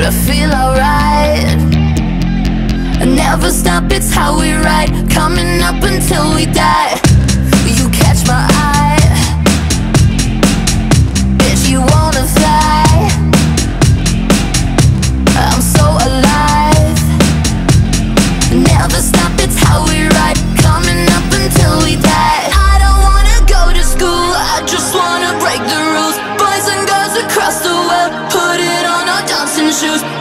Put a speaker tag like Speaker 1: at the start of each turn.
Speaker 1: I feel alright. Never stop, it's how we ride, coming up until we die. You catch my eye, bitch, you wanna fly. I'm so alive. Never stop, it's how we ride, coming up until we die. I don't wanna go to school, I just wanna break the rules. Boys and girls across the world, put it on our dancing shoes.